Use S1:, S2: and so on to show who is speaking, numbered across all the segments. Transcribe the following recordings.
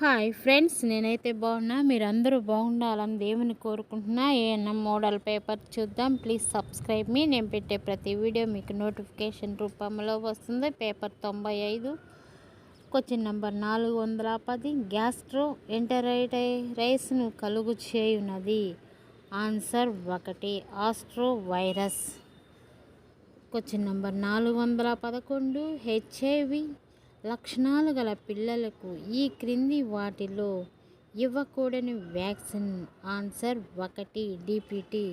S1: Hi friends, నేనైతే బాగున్నా. మీరందరూ బాగుండాలని దేవుని కోరుకుంటున్నా. ఏఎన్ఎం మోడల్ పేపర్ చూద్దాం. Please subscribe me. నేను పెట్టే ప్రతి వీడియో మీకు నోటిఫికేషన్ రూపంలో వస్తుంది. Paper 95, question number 410. గ్యాస్ట్రో ఎంటరైటిస్ను కలుగు చేయునది. Answer 1, astro virus. Question number 411. HIV లక్షణాలు గల పిల్లలకు ఈ క్రింది వాటిలో ఇవ్వకూడని వ్యాక్సిన్. Answer 1, DPT.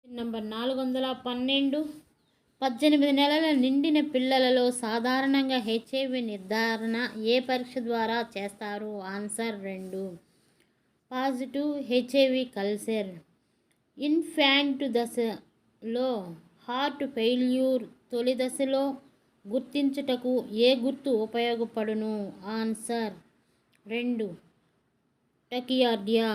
S1: నెంబర్ 412. 18 నెలల నిండిన పిల్లలలో సాధారణంగా హెచ్ఐవి నిర్ధారణ ఏ పరీక్ష ద్వారా చేస్తారు? Answer 2, positive HIV culture. Infant దశలో హార్ట్ ఫెయిల్యూర్ తొలి దశలో గుర్తించుటకు ఏ గుర్తు ఉపయోగపడును? Answer 2, tachycardia.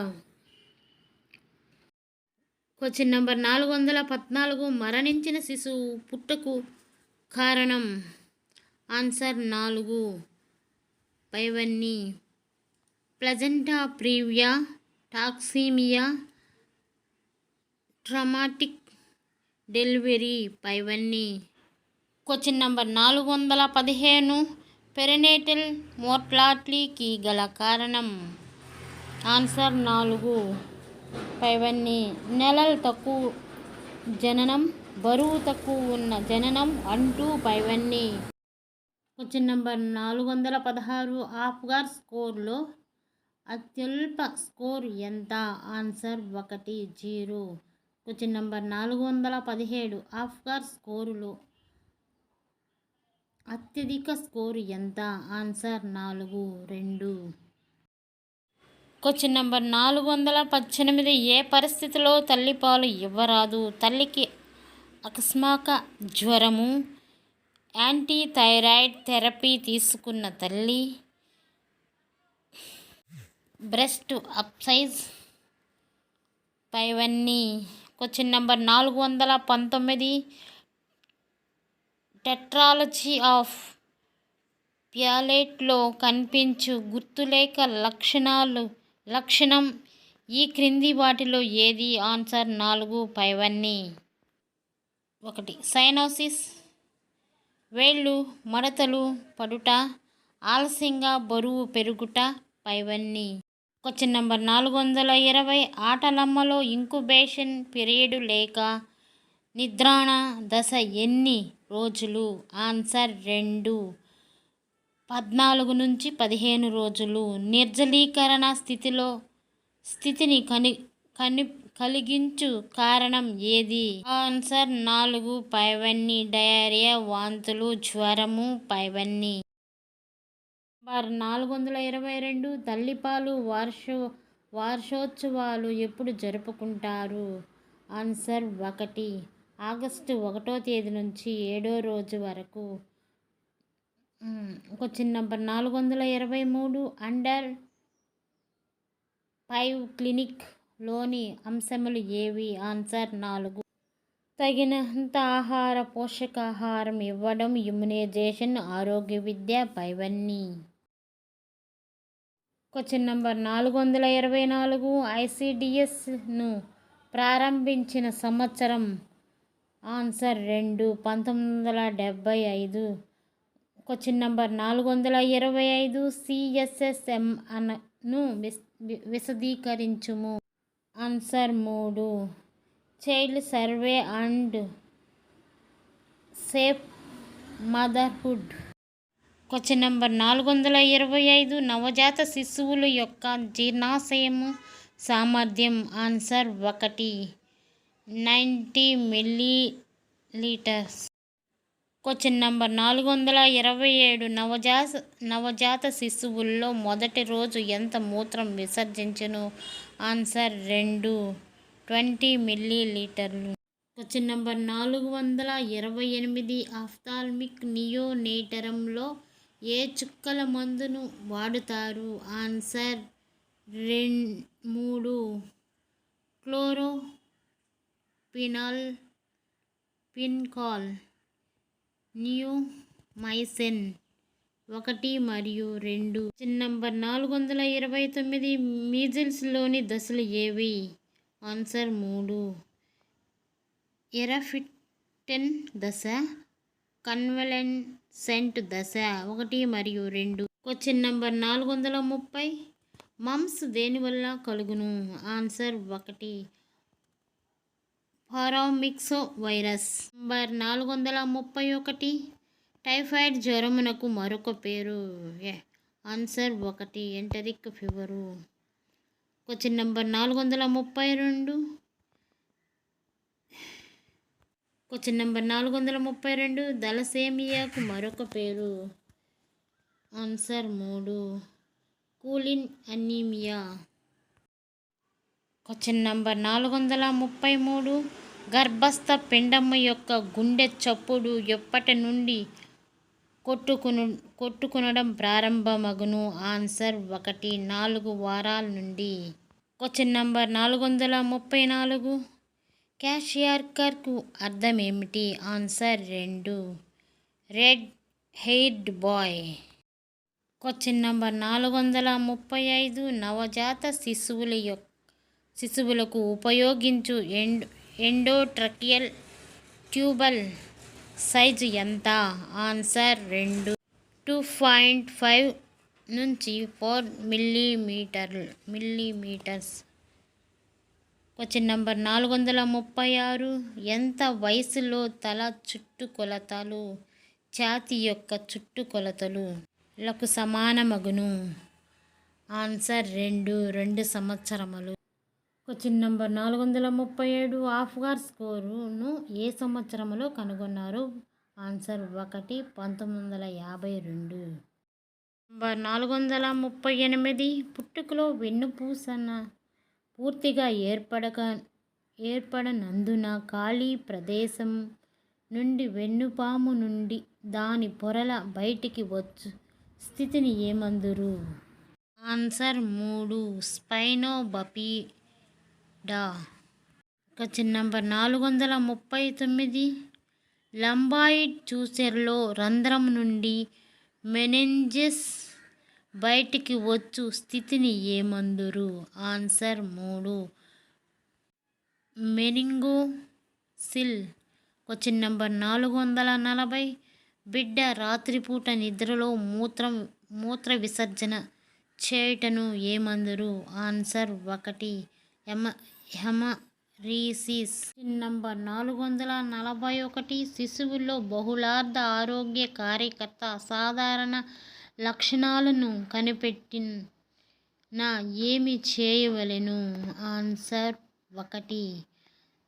S1: Question number 414. మరణించిన శిశువు పుట్టుకు కారణం? ఆన్సర్ 4, పైవన్నీ. Placenta previa, toxaemia, traumatic delivery, పైవన్నీ. Question number 415. పెరినేటల్ మోర్టాలిటీకి గల కారణం? ఆన్సర్ 4, పైవన్నీ. నెలలు తక్కువ జననం, బరువు తక్కువ ఉన్న జననం అంటూ, పైవన్నీ. Question number 416. ఆఫ్ఘర్ స్కోర్లో అత్యల్ప స్కోర్ ఎంత? ఆన్సర్ 1, 0. Question number 417. ఆఫ్ఘర్ స్కోరులో అత్యధిక స్కోరు ఎంత? ఆన్సర్ 4, 2. Question number 418. ఏ పరిస్థితిలో తల్లిపాలు ఇవ్వరాదు? తల్లికి అకస్మాక జ్వరము, యాంటీథైరాయిడ్ థెరపీ తీసుకున్న తల్లి, బ్రెస్ట్ అప్సైజ్, పైవన్నీ. Question number 419. టెట్రాలజీ ఆఫ్ ప్యాలెట్లో కనిపించు గుర్తులేక లక్షణం ఈ క్రింది వాటిలో ఏది? ఆన్సర్ 4, పైవన్నీ. 1, సైనోసిస్. వేళ్ళు మడతలు పడుట, ఆలస్యంగా బరువు పెరుగుట, పైవన్నీ. Question number 420. ఆటలమ్మలో ఇంకుబేషన్ పీరియడ్ లేక నిద్రాణ దశ ఎన్ని రోజులు? ఆన్సర్ 2, 14 నుంచి 15 రోజులు. నిర్జలీకరణ స్థితిని కలిగించు కారణం ఏది? ఆన్సర్ 4, పైవన్నీ. డయేరియా, వాంతులు, జ్వరము, పైవన్నీ. నెంబర్ 422. తల్లిపాలు వార్షోత్సవాలు ఎప్పుడు జరుపుకుంటారు? ఆన్సర్ 1, ఆగస్టు 1వ తేదీ నుంచి 7వ రోజు వరకు. Question number 423. అండర్ 5 క్లినిక్లోని అంశములు ఏవి? ఆన్సర్ 4, తగినంత పోషకాహారం ఇవ్వడం, ఇమ్యునైజేషన్, ఆరోగ్య విద్య, పైవన్నీ. Question number 424. ఐసిడిఎస్ను ప్రారంభించిన సంవత్సరం? ఆన్సర్ 2, 1975. Question number 425. సిఎస్ఎస్ఎంను విశదీకరించుము. Answer 3, child survey and safe motherhood. Question number 425. నవజాత శిశువుల యొక్క జీర్ణాశయము సామర్థ్యం? Answer 1, 90 millilitres. Question number 427. నవజాత శిశువుల్లో మొదటి రోజు ఎంత మూత్రం విసర్జించును? ఆన్సర్ 2, 20 మిల్లీలీటర్లు. Question number 428. ఆఫ్థాల్మిక్ నియోనేటరంలో ఏ చుక్కల మందును వాడుతారు? ఆన్సర్ 3, క్లోరోఫినాల్, న్యూమైసిన్, 1 మరియు 2. Question number 429. మీజిల్స్లోని దశలు ఏవి? ఆన్సర్ 3. ఎరాఫిటన్ దశ, కన్వలెసెంట్ దశ 1 మరియు 2. Question number 430. మమ్స్ దేనివల్ల కలుగును? Answer 1. Paramyxo virus. Number 431. Typhoid జ్వరమునకు మరొక పేరు? Answer 1. Enteric fever. Question number 432. Question number 432. దలసేమియాకు మరొక పేరు? Answer 3. Cooley's anaemia. Question number 433. గర్భస్థ పిండము యొక్క గుండె చప్పుడు ఎప్పటి నుండి కొట్టుకునడం ప్రారంభమగును? ఆన్సర్ 1. 4 వారాల నుండి. Question number 434. క్యాషియర్కు అర్థం ఏమిటి? Answer 2. Red haired boy. Question number 435. నవజాత శిశువులకు ఉపయోగించు ఎండోట్రకియల్ ట్యూబల్ సైజు ఎంత? ఆన్సర్ 2. 2.5 నుంచి 4 మిల్లీమీటర్స్. Question number 436. ఎంత వయసులో తల చుట్టుకొలతలు ఛాతీ యొక్క చుట్టుకొలతలు లకు సమానమగును? ఆన్సర్ 2 సంవత్సరములు. Question number 437. ఆఫ్ఘర్ స్కోరును ఏ సంవత్సరంలో కనుగొన్నారు? ఆన్సర్ 1. 1952. నంబర్ 438. పుట్టుకలో వెన్నుపూస పూర్తిగా ఏర్పడనందున ఖాళీ ప్రదేశం నుండి వెన్నుపాము నుండి దాని పొరల బయటికి వచ్చు స్థితిని ఏమందురు? Answer 3. Spina bifida. Question number 439. Lambdoid చూసెర్లో రంధ్రం నుండి మెనింజస్ బయటికి వచ్చు స్థితిని ఏమందురు? ఆన్సర్ 3. మెనింగోసిల్. Question number 440. బిడ్డ రాత్రిపూట నిద్రలో మూత్ర విసర్జన చేయుటను ఏమందురు? ఆన్సర్ 1. హెమరీసిస్. నంబర్ 441. శిశువులో బహుళార్థ ఆరోగ్య కార్యకర్త అసాధారణ లక్షణాలను కనిపెట్టిన ఏమి చేయవలెను? ఆన్సర్ 1.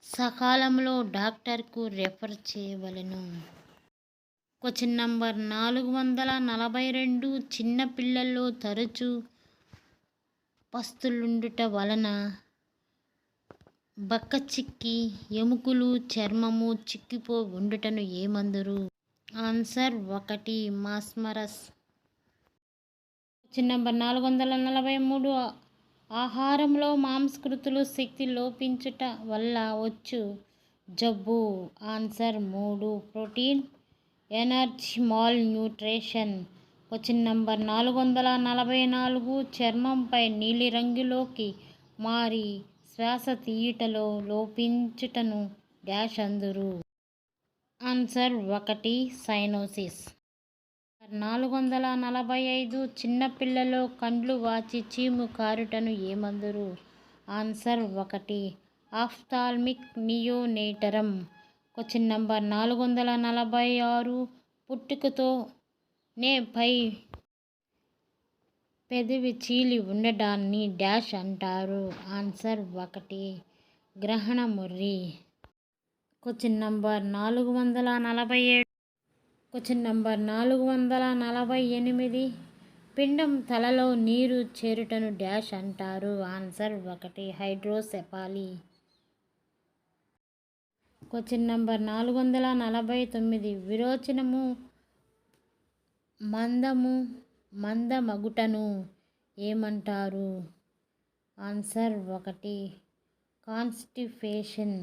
S1: సకాలంలో డాక్టర్కు రెఫర్ చేయవలెను. Question number 442. చిన్న పిల్లల్లో తరచూ పస్తులుండుట వలన బక్కచిక్కి ఎముకలు చర్మము చిక్కిపో ఉండుటను ఏమందురు? ఆన్సర్ 1. మాస్మరస్. Question number 443. ఆహారంలో మాంసకృతులు శక్తి లోపించుట వల్ల వచ్చు జబ్బు? Answer 3. Protein energy malnutrition. Question number 444. చర్మంపై నీలిరంగులోకి మారి శ్వాస తీయుటలో లోపించుటను డాష్ అందురు? ఆన్సర్ 1. సైనోసిస్. 445. చిన్నపిల్లలో కండ్లు వాచి చీము కారుటను ఏమందురు? Answer 1. Ophthalmia neonatorum. Question number 446. పుట్టుకతోనే పై పెదవి చీలి ఉండడాన్ని డాష్ అంటారు? ఆన్సర్ 1. గ్రహణముర్రి. Question number 447. Question number 448. పిండం తలలో నీరు చేరుటను డాష్ అంటారు? ఆన్సర్ 1. హైడ్రోసెఫాలీ. Question number 449. విరోచనము మందమగుటను ఏమంటారు? Answer 1. Constipation.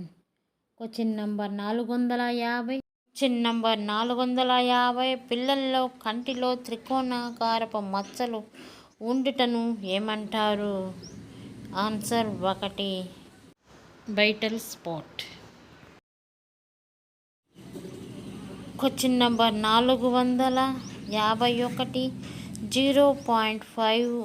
S1: Question number 450. Question number 450 పిల్లల్లో కంటిలో త్రికోణాకారపు మచ్చలు ఉండుటను ఏమంటారు? Answer 1 vital spot. Question number 451 0.5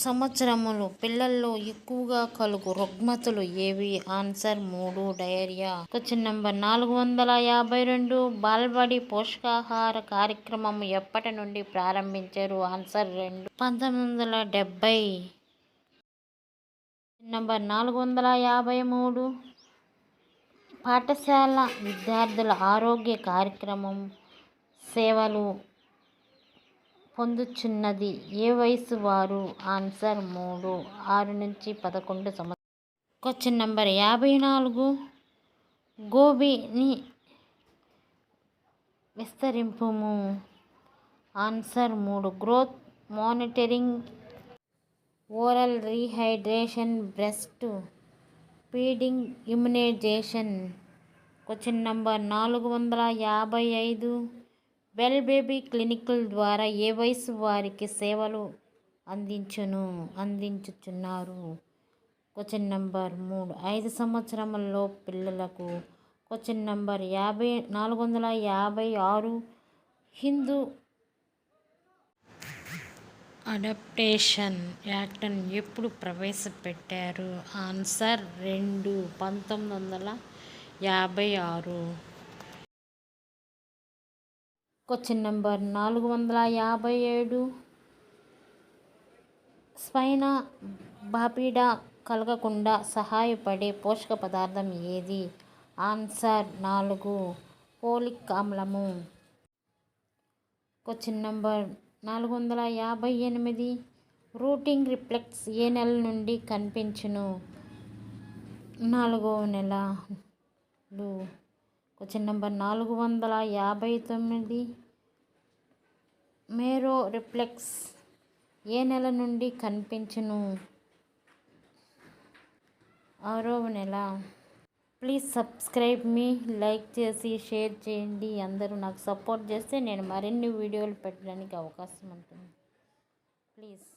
S1: సంవత్సరములు పిల్లల్లో ఎక్కువగా కలుగు రుగ్మతలు ఏవి? Answer 3 diarrhoea. క్వశ్చన్ నంబర్ 452 బాలబడి పోషకాహార కార్యక్రమం ఎప్పటి నుండి ప్రారంభించారు? ఆన్సర్ 2 1970. నంబర్ 453 పాఠశాల విద్యార్థుల ఆరోగ్య కార్యక్రమం సేవలు పొందుచున్నది ఏ వయసు వారు? ఆన్సర్ 3 6 నుంచి 11 సంవత్సరాలు. క్వశ్చన్ నంబర్ 54 గోబీని విస్తరింపుము. Answer 3 growth monitoring, oral rehydration, breast feeding, immunisation. Question number 455 well baby క్లినిక్ల ద్వారా ఏ వయసు వారికి సేవలు అందించుచున్నారు? క్వశ్చన్ నంబర్ 3 5 సంవత్సరములలో పిల్లలకు. క్వశ్చన్ నంబర్ 456 హిందూ అడాప్టేషన్ యాక్ట్ను ఎప్పుడు ప్రవేశపెట్టారు? ఆన్సర్ 2 1956. క్వశ్చన్ నంబర్ 457 స్పైనా బాపిడా కలగకుండా సహాయపడే పోషక పదార్థం ఏది? ఆన్సర్ 4 ఫోలిక్ ఆమ్లము. క్వశ్చన్ నంబర్ 458 రూటింగ్ రిఫ్లెక్స్ ఏ నెల నుండి కనిపించును? 4వ నెలలు. క్వశ్చన్ నంబర్ 459 మేరో రిఫ్లెక్స్ ఏ నెల నుండి కనిపించును? 6వ నెల. Please subscribe me. లైక్ చేసి షేర్ చేయండి. అందరూ నాకు సపోర్ట్ చేస్తే నేను మరిన్ని వీడియోలు పెట్టడానికి అవకాశం ఉంటుంది. ప్లీజ్.